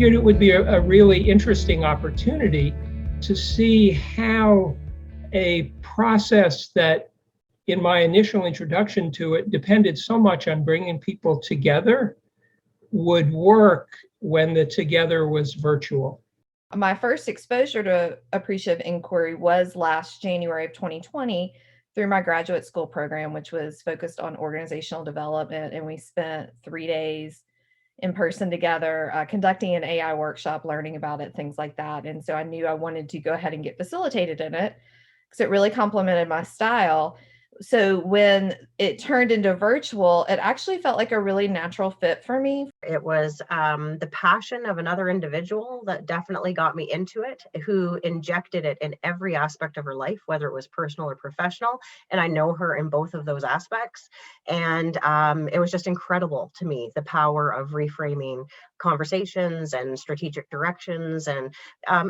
figured it would be a really interesting opportunity to see how a process that, in my initial introduction to it, depended so much on bringing people together would work when the together was virtual. My first exposure to appreciative inquiry was last January of 2020 through my graduate school program, which was focused on organizational development. And we spent 3 days in person together, conducting an AI workshop, learning about it, things like that. And so I knew I wanted to go ahead and get facilitated in it because it really complemented my style. So when it turned into virtual, it actually felt like a really natural fit for me. It was the passion of another individual that definitely got me into it, who injected it in every aspect of her life, whether it was personal or professional. And I know her in both of those aspects. And it was just incredible to me, the power of reframing conversations and strategic directions and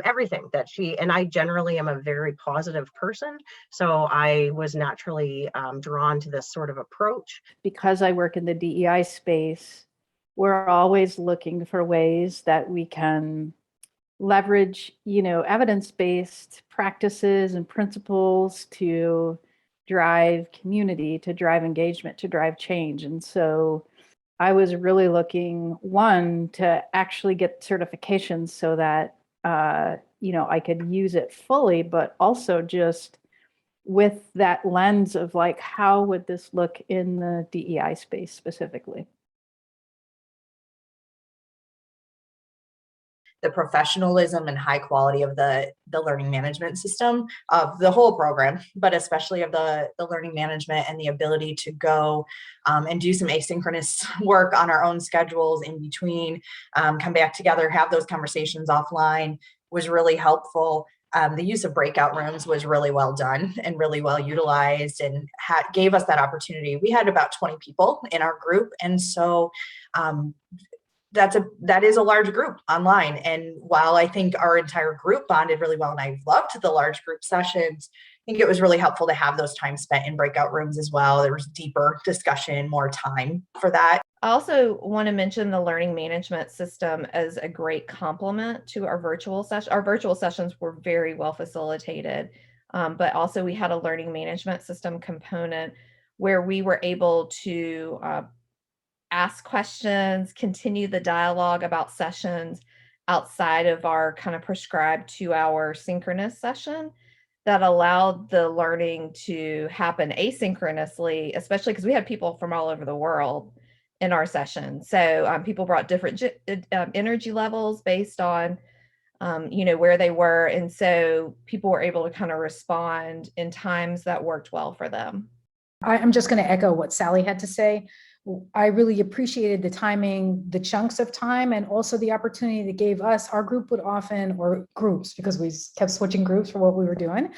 everything that and I generally am a very positive person. So I was naturally drawn to this sort of approach. Because I work in the DEI space, we're always looking for ways that we can leverage, evidence-based practices and principles to drive community, to drive engagement, to drive change. And so I was really looking, one, to actually get certifications so that, I could use it fully, but also just with that lens of like, how would this look in the DEI space specifically? The professionalism and high quality of the learning management system of the whole program, but especially of the learning management and the ability to go and do some asynchronous work on our own schedules in between, come back together, have those conversations offline was really helpful. The use of breakout rooms was really well done and really well utilized and gave us that opportunity. We had about 20 people in our group. And so that is a large group online. And while I think our entire group bonded really well, and I loved the large group sessions, I think it was really helpful to have those times spent in breakout rooms as well. There was deeper discussion, more time for that. I also want to mention the learning management system as a great complement to our virtual session. Our virtual sessions were very well facilitated, but also we had a learning management system component where we were able to ask questions, continue the dialogue about sessions outside of our kind of prescribed 2-hour synchronous session that allowed the learning to happen asynchronously, especially because we had people from all over the world in our session. So people brought different energy levels based on, where they were. And so people were able to kind of respond in times that worked well for them. I'm just going to echo what Sally had to say. I really appreciated the timing, the chunks of time, and also the opportunity that gave us. Our group would often, or groups, because we kept switching groups for what we were doing.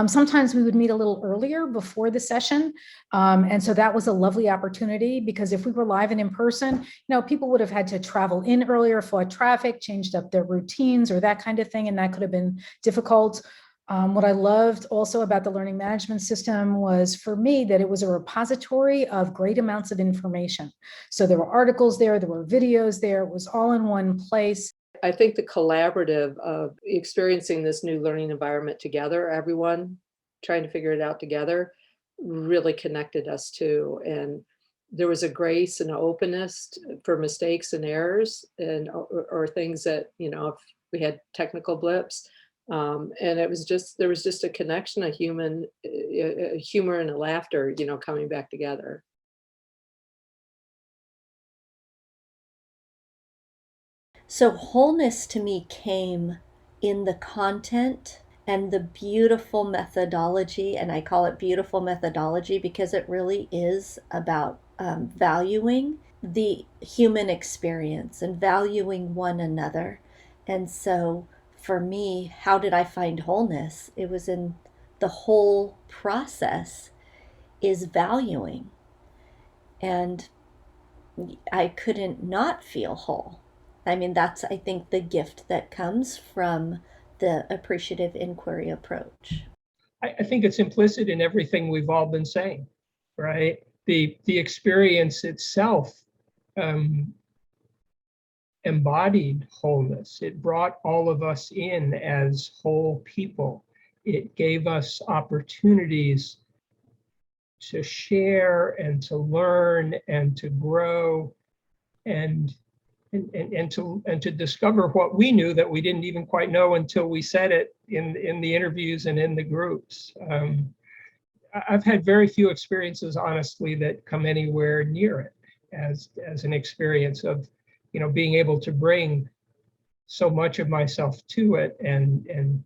Sometimes we would meet a little earlier before the session. And so that was a lovely opportunity, because if we were live and in person, people would have had to travel in earlier, fought traffic, changed up their routines or that kind of thing. And that could have been difficult. What I loved also about the learning management system was, for me, that it was a repository of great amounts of information. So there were articles there were videos there, it was all in one place. I think the collaborative of experiencing this new learning environment together, everyone trying to figure it out together, really connected us too. And there was a grace and an openness for mistakes and errors and or things that, if we had technical blips. And there was just a connection, a humor and a laughter, coming back together. So wholeness to me came in the content and the beautiful methodology, and I call it beautiful methodology because it really is about valuing the human experience and valuing one another. And so for me, how did I find wholeness? It was in the whole process is valuing. And I couldn't not feel whole. I mean, that's, I think, the gift that comes from the appreciative inquiry approach. I think it's implicit in everything we've all been saying, right? The experience itself embodied wholeness. It brought all of us in as whole people. It gave us opportunities to share and to learn and to grow and to discover what we knew that we didn't even quite know until we said it in the interviews and in the groups. I've had very few experiences, honestly, that come anywhere near it as an experience of, being able to bring so much of myself to it and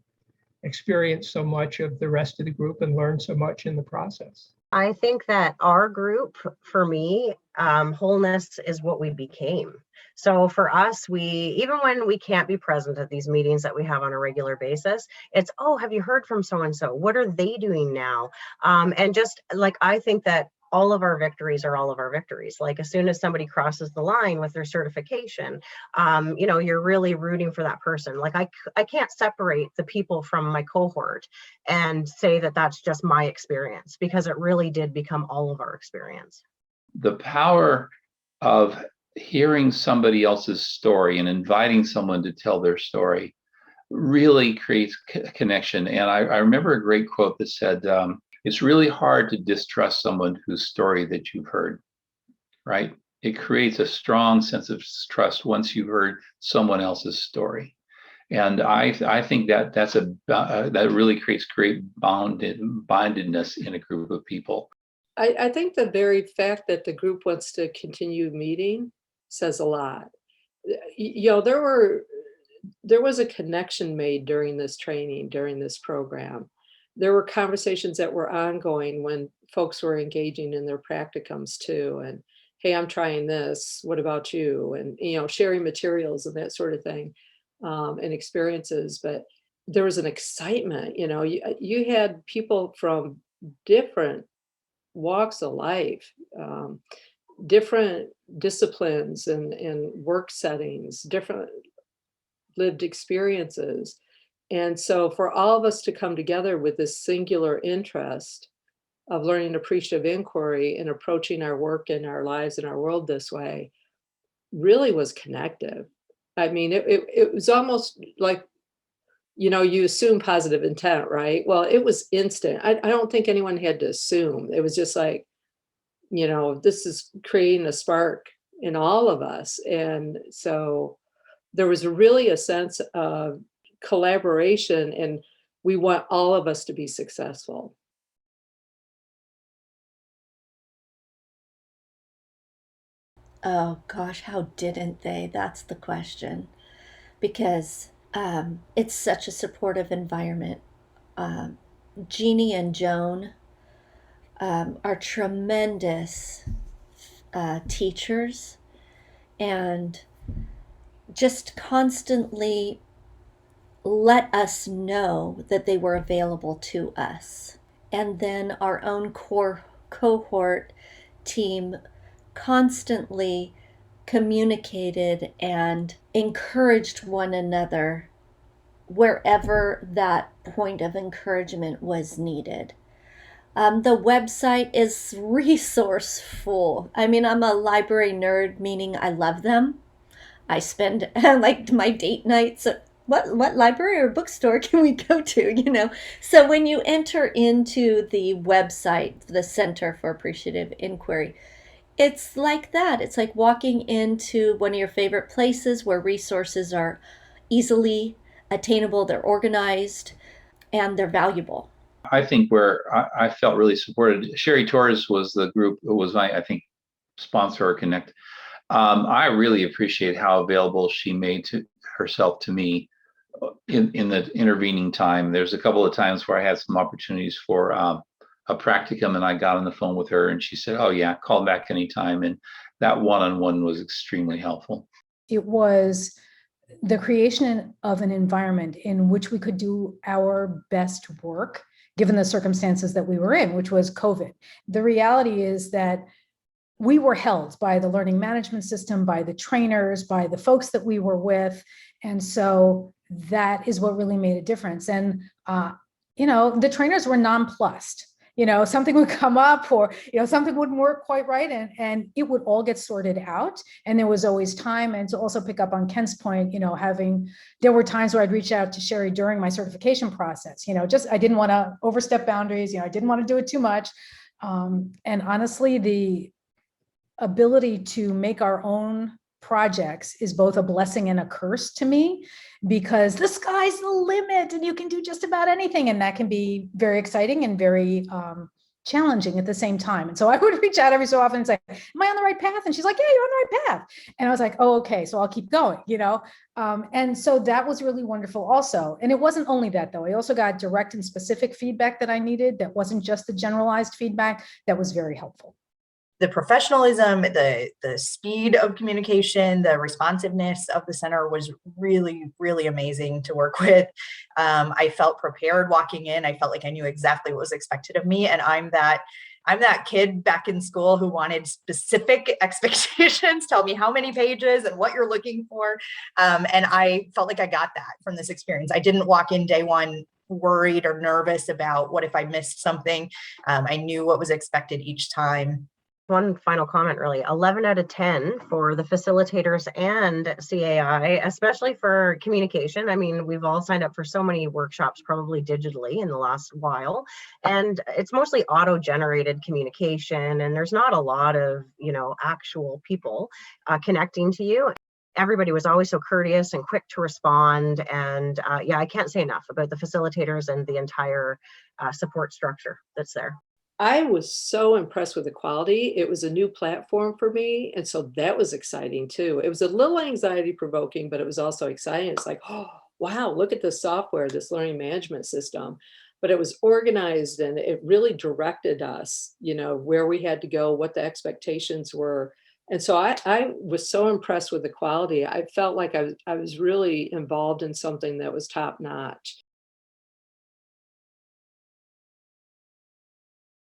experience so much of the rest of the group and learn so much in the process. I think that our group, for me, wholeness is what we became. So for us, even when we can't be present at these meetings that we have on a regular basis, it's, oh, have you heard from so-and-so? What are they doing now? And just like, I think that all of our victories are all of our victories. Like as soon as somebody crosses the line with their certification, you're really rooting for that person. Like I can't separate the people from my cohort and say that that's just my experience, because it really did become all of our experience. The power of hearing somebody else's story and inviting someone to tell their story really creates connection. And I remember a great quote that said, it's really hard to distrust someone whose story that you've heard, right? It creates a strong sense of trust once you've heard someone else's story. And I think that that really creates great bondedness in a group of people. I think the very fact that the group wants to continue meeting says a lot. There was a connection made during this training, during this program. There were conversations that were ongoing when folks were engaging in their practicums too. And, hey, I'm trying this, what about you? And, sharing materials and that sort of thing, and experiences. But there was an excitement, you had people from different walks of life, different disciplines and work settings, different lived experiences. And so for all of us to come together with this singular interest of learning appreciative inquiry and approaching our work and our lives and our world this way really was connective. I mean, it was almost like, you assume positive intent, right? Well, it was instant. I don't think anyone had to assume. It was just like, this is creating a spark in all of us. And so there was really a sense of collaboration, and we want all of us to be successful. Oh gosh, how didn't they? That's the question. Because it's such a supportive environment. Jeannie and Joan are tremendous teachers and just constantly let us know that they were available to us. And then our own core cohort team constantly communicated and encouraged one another wherever that point of encouragement was needed. The website is resourceful. I mean, I'm a library nerd, meaning I love them. I spend like my date nights at what library or bookstore can we go to, So when you enter into the website, the Center for Appreciative Inquiry, it's like that. It's like walking into one of your favorite places where resources are easily attainable, they're organized, and they're valuable. I think where I felt really supported, Sherry Torres was the group, was my, I think, sponsor or connect. I really appreciate how available she made herself to me in the intervening time. There's a couple of times where I had some opportunities for a practicum, and I got on the phone with her and she said, oh yeah, call back anytime. And that one-on-one was extremely helpful. It was the creation of an environment in which we could do our best work, given the circumstances that we were in, which was COVID. The reality is that we were held by the learning management system, by the trainers, by the folks that we were with. And so that is what really made a difference. And, the trainers were nonplussed. something would come up, or, something wouldn't work quite right. And it would all get sorted out. And there was always time. And to also pick up on Ken's point, there were times where I'd reach out to Sherry during my certification process, I didn't want to overstep boundaries. I didn't want to do it too much. And honestly, the ability to make our own projects is both a blessing and a curse to me, because the sky's the limit and you can do just about anything. And that can be very exciting and very challenging at the same time. And so I would reach out every so often and say, am I on the right path? And she's like, yeah, you're on the right path. And I was like, oh, okay, so I'll keep going, and so that was really wonderful also. And it wasn't only that though. I also got direct and specific feedback that I needed. That wasn't just the generalized feedback. That was very helpful. The professionalism, the speed of communication, the responsiveness of the center was really, really amazing to work with. I felt prepared walking in. I felt like I knew exactly what was expected of me. And I'm that kid back in school who wanted specific expectations. Tell me how many pages and what you're looking for. And I felt like I got that from this experience. I didn't walk in day one worried or nervous about what if I missed something. I knew what was expected each time. One final comment, really. 11 out of 10 for the facilitators and CAI, especially for communication. I mean, we've all signed up for so many workshops, probably digitally in the last while, and it's mostly auto-generated communication, and there's not a lot of, actual people connecting to you. Everybody was always so courteous and quick to respond. And I can't say enough about the facilitators and the entire support structure that's there. I was so impressed with the quality. It was a new platform for me. And so that was exciting too. It was a little anxiety provoking, but it was also exciting. It's like, oh, wow, look at this software, this learning management system. But it was organized and it really directed us, where we had to go, what the expectations were. And so I was so impressed with the quality. I felt like I was really involved in something that was top notch.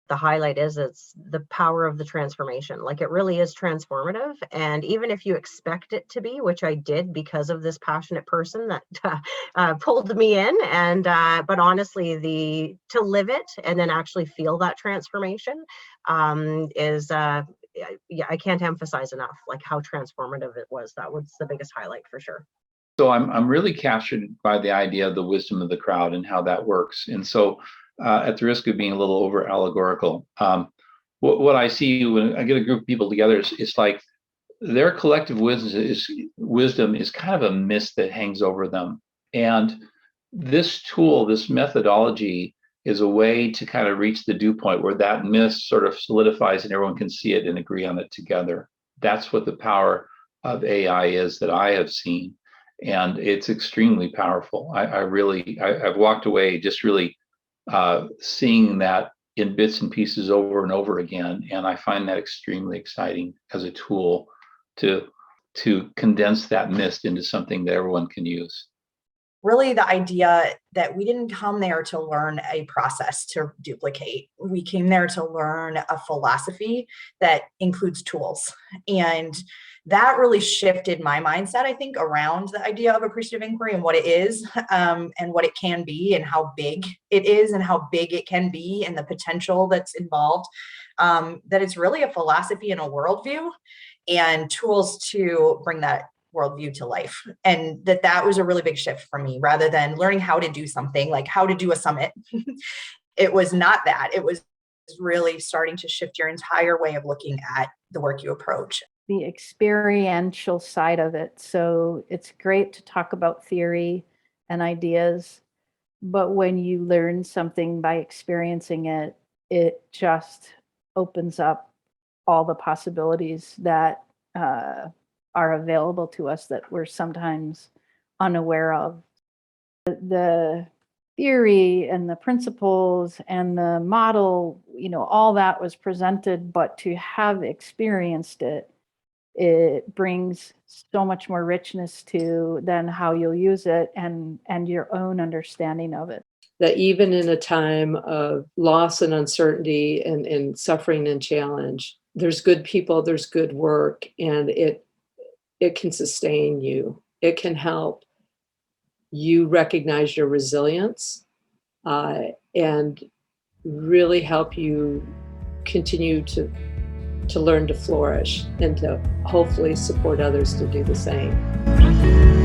The highlight is it's the power of the transformation. Like, it really is transformative. And even if you expect it to be, which I did because of this passionate person that pulled me in, and but honestly, to live it and then actually feel that transformation is I can't emphasize enough like how transformative it was. That was the biggest highlight for sure. So I'm really captured by the idea of the wisdom of the crowd and how that works. And so at the risk of being a little over allegorical, what I see when I get a group of people together is like their collective wisdom is kind of a mist that hangs over them. And this tool, this methodology, is a way to kind of reach the dew point where that mist sort of solidifies and everyone can see it and agree on it together. That's what the power of AI is that I have seen. And it's extremely powerful. I've walked away just really seeing that in bits and pieces over and over again. And I find that extremely exciting as a tool to condense that mist into something that everyone can use. Really the idea that we didn't come there to learn a process to duplicate. We came there to learn a philosophy that includes tools. And that really shifted my mindset, I think, around the idea of appreciative inquiry and what it is, and what it can be and how big it is and how big it can be and the potential that's involved. That it's really a philosophy and a worldview and tools to bring that worldview to life. And that was a really big shift for me, rather than learning how to do something like how to do a summit. It was not that. It was really starting to shift your entire way of looking at the work you approach. The experiential side of it. So it's great to talk about theory and ideas, but when you learn something by experiencing it, it just opens up all the possibilities that are available to us that we're sometimes unaware of. The theory and the principles and the model, all that was presented, but to have experienced it, it brings so much more richness to then how you'll use it and your own understanding of it. That even in a time of loss and uncertainty and suffering and challenge, there's good people, there's good work, and it can sustain you. It can help you recognize your resilience and really help you continue to learn to flourish and to hopefully support others to do the same.